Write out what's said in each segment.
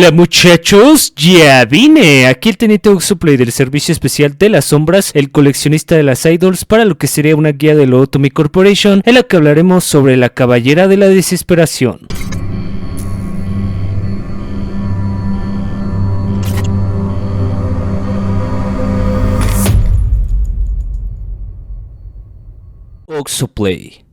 Hola muchachos, ya vine. Aquí el teniente Oxoplay del Servicio Especial de las Sombras, el coleccionista de las idols, para lo que sería una guía de Lobotomy Corporation, en la que hablaremos sobre la Caballera de la Desesperación. Oxoplay.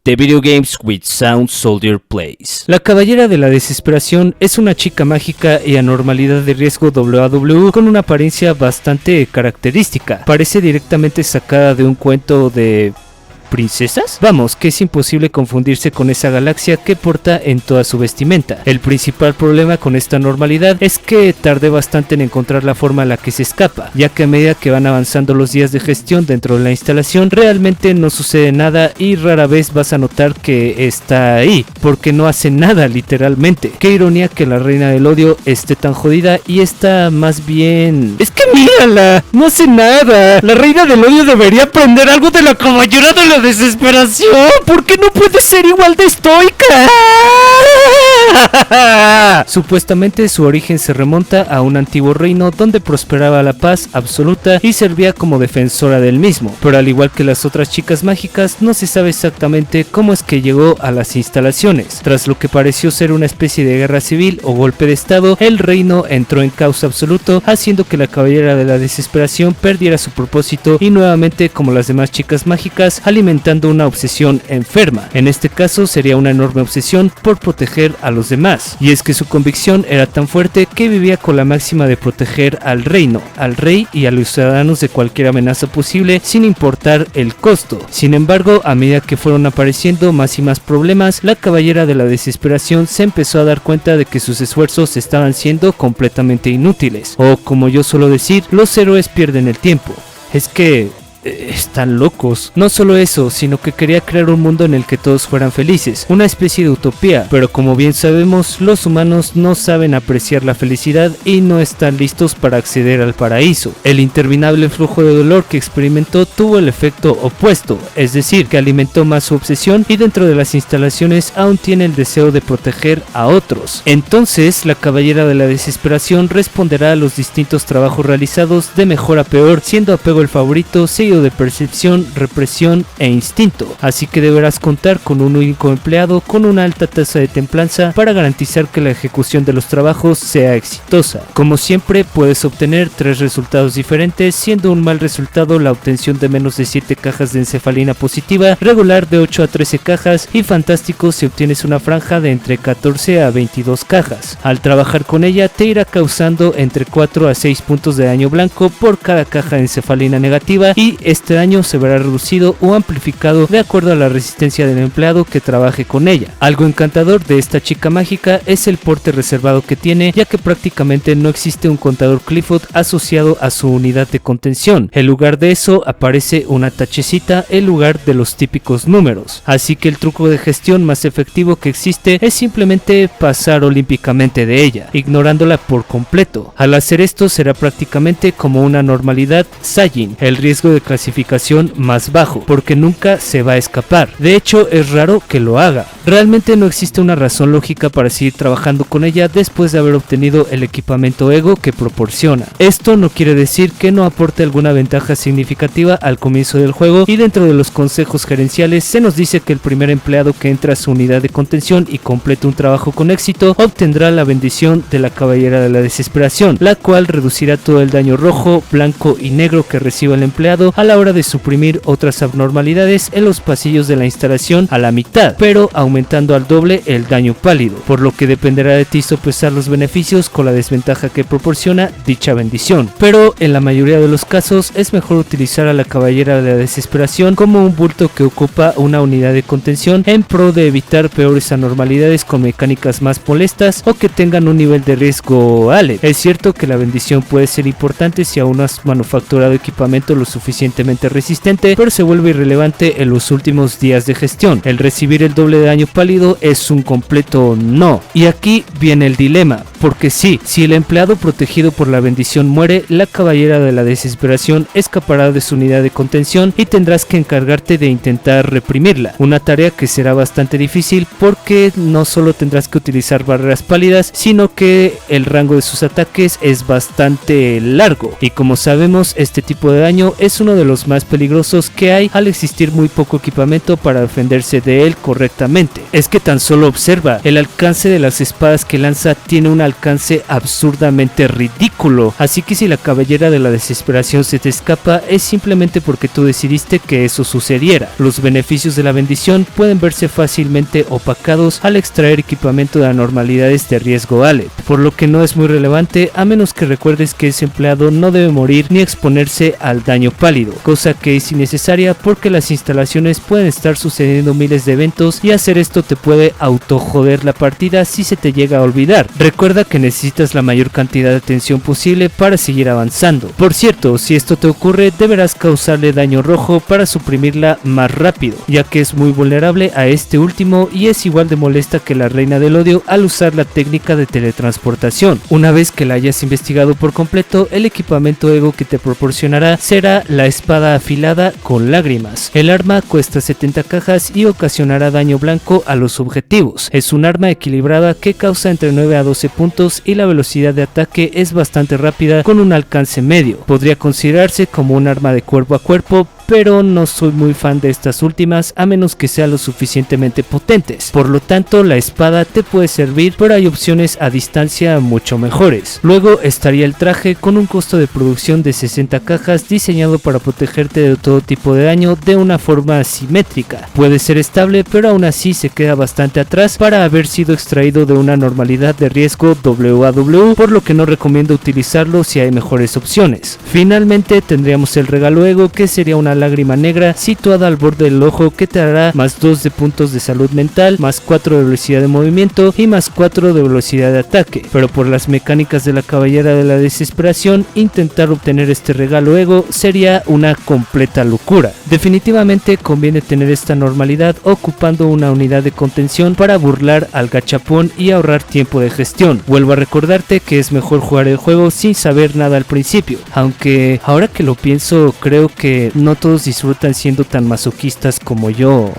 The Video Games with Sound Soldier Plays. La Caballera de la Desesperación es una chica mágica y anormalidad de riesgo WAW con una apariencia bastante característica. Parece directamente sacada de un cuento de... ¿princesas? Vamos, que es imposible confundirse con esa galaxia que porta en toda su vestimenta. El principal problema con esta normalidad es que tardé bastante en encontrar la forma en la que se escapa, ya que a medida que van avanzando los días de gestión dentro de la instalación, realmente no sucede nada y rara vez vas a notar que está ahí, porque no hace nada literalmente. Qué ironía que la reina del odio esté tan jodida y está más bien... ¡Es que mírala! ¡No hace nada! La reina del odio debería aprender algo de la Caballera de la Desesperación. ¿Por qué no puede ser igual de estoica? Supuestamente su origen se remonta a un antiguo reino donde prosperaba la paz absoluta y servía como defensora del mismo, pero al igual que las otras chicas mágicas no se sabe exactamente cómo es que llegó a las instalaciones. Tras lo que pareció ser una especie de guerra civil o golpe de estado, el reino entró en caos absoluto, haciendo que la Caballera de la Desesperación perdiera su propósito y nuevamente, como las demás chicas mágicas, alimentando una obsesión enferma. En este caso sería una enorme obsesión por proteger a los demás, y es que su convicción era tan fuerte que vivía con la máxima de proteger al reino, al rey y a los ciudadanos de cualquier amenaza posible sin importar el costo. Sin embargo, a medida que fueron apareciendo más y más problemas, la Caballera de la Desesperación se empezó a dar cuenta de que sus esfuerzos estaban siendo completamente inútiles, o como yo suelo decir, los héroes pierden el tiempo. Es que... están locos. No solo eso, sino que quería crear un mundo en el que todos fueran felices, una especie de utopía, pero como bien sabemos, los humanos no saben apreciar la felicidad y no están listos para acceder al paraíso. El interminable flujo de dolor que experimentó tuvo el efecto opuesto, es decir, que alimentó más su obsesión y dentro de las instalaciones aún tiene el deseo de proteger a otros. Entonces, la Caballera de la Desesperación responderá a los distintos trabajos realizados de mejor a peor, siendo apego el favorito, seguido de percepción, represión e instinto, así que deberás contar con un único empleado con una alta tasa de templanza para garantizar que la ejecución de los trabajos sea exitosa. Como siempre, puedes obtener 3 resultados diferentes, siendo un mal resultado la obtención de menos de 7 cajas de encefalina positiva, regular de 8 a 13 cajas y fantástico si obtienes una franja de entre 14 a 22 cajas. Al trabajar con ella te irá causando entre 4 a 6 puntos de daño blanco por cada caja de encefalina negativa y este daño se verá reducido o amplificado de acuerdo a la resistencia del empleado que trabaje con ella. Algo encantador de esta chica mágica es el porte reservado que tiene, ya que prácticamente no existe un contador Clifford asociado a su unidad de contención. En lugar de eso aparece una tachecita en lugar de los típicos números. Así que el truco de gestión más efectivo que existe es simplemente pasar olímpicamente de ella, ignorándola por completo. Al hacer esto será prácticamente como una normalidad Saiyajin, el riesgo de clasificación más bajo, porque nunca se va a escapar. De hecho, es raro que lo haga. Realmente no existe una razón lógica para seguir trabajando con ella después de haber obtenido el equipamiento ego que proporciona. Esto no quiere decir que no aporte alguna ventaja significativa al comienzo del juego, y dentro de los consejos gerenciales se nos dice que el primer empleado que entra a su unidad de contención y complete un trabajo con éxito obtendrá la bendición de la Caballera de la Desesperación, la cual reducirá todo el daño rojo, blanco y negro que reciba el empleado a la hora de suprimir otras abnormalidades en los pasillos de la instalación a la mitad, pero aumentando al doble el daño pálido, por lo que dependerá de ti sopesar los beneficios con la desventaja que proporciona dicha bendición. Pero en la mayoría de los casos es mejor utilizar a la Caballera de la Desesperación como un bulto que ocupa una unidad de contención en pro de evitar peores anormalidades con mecánicas más molestas o que tengan un nivel de riesgo alto. Es cierto que la bendición puede ser importante si aún no has manufacturado equipamiento lo suficientemente suficientemente resistente, pero se vuelve irrelevante en los últimos días de gestión. El recibir el doble de daño pálido es un completo no. Y aquí viene el dilema, porque sí, si el empleado protegido por la bendición muere, la caballera de la desesperación escapará de su unidad de contención y tendrás que encargarte de intentar reprimirla, una tarea que será bastante difícil porque no solo tendrás que utilizar barreras pálidas, sino que el rango de sus ataques es bastante largo, y como sabemos este tipo de daño es uno de los más peligrosos que hay al existir muy poco equipamiento para defenderse de él correctamente. Es que tan solo observa, el alcance de las espadas que lanza tiene un alcance absurdamente ridículo, así que si la caballera de la desesperación se te escapa es simplemente porque tú decidiste que eso sucediera. Los beneficios de la bendición pueden verse fácilmente opacados al extraer equipamiento de anormalidades de riesgo Alep, por lo que no es muy relevante a menos que recuerdes que ese empleado no debe morir ni exponerse al daño pálido, cosa que es innecesaria porque las instalaciones pueden estar sucediendo miles de eventos y hacer esto te puede auto joder la partida si se te llega a olvidar. Recuerda que necesitas la mayor cantidad de atención posible para seguir avanzando. Por cierto, si esto te ocurre deberás causarle daño rojo para suprimirla más rápido, ya que es muy vulnerable a este último y es igual de molesta que la reina del odio al usar la técnica de teletransportación. Una vez que la hayas investigado por completo, el equipamiento ego que te proporcionará será la espada afilada con lágrimas. El arma cuesta 70 cajas y ocasionará daño blanco a los objetivos. Es un arma equilibrada que causa entre 9 a 12 puntos y la velocidad de ataque es bastante rápida con un alcance medio. Podría considerarse como un arma de cuerpo a cuerpo, pero no soy muy fan de estas últimas a menos que sean lo suficientemente potentes. Por lo tanto, la espada te puede servir, pero hay opciones a distancia mucho mejores. Luego estaría el traje con un costo de producción de 60 cajas diseñado para protegerte de todo tipo de daño de una forma simétrica. Puede ser estable, pero aún así se queda bastante atrás para haber sido extraído de una normalidad de riesgo WAW, por lo que no recomiendo utilizarlo si hay mejores opciones. Finalmente tendríamos el regalo ego, que sería una lágrima negra situada al borde del ojo que te dará más 2 de puntos de salud mental, más 4 de velocidad de movimiento y más 4 de velocidad de ataque. Pero por las mecánicas de la caballera de la desesperación, intentar obtener este regalo ego sería una completa locura. Definitivamente conviene tener esta normalidad ocupando una unidad de contención para burlar al gachapón y ahorrar tiempo de gestión. Vuelvo a recordarte que es mejor jugar el juego sin saber nada al principio, aunque ahora que lo pienso creo que no todos disfrutan siendo tan masoquistas como yo.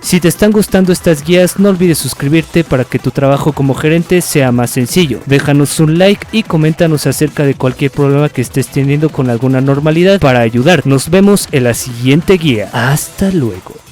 Si te están gustando estas guías, no olvides suscribirte para que tu trabajo como gerente sea más sencillo. Déjanos un like y coméntanos acerca de cualquier problema que estés teniendo con alguna normalidad para ayudar. Nos vemos en la siguiente guía. Hasta luego.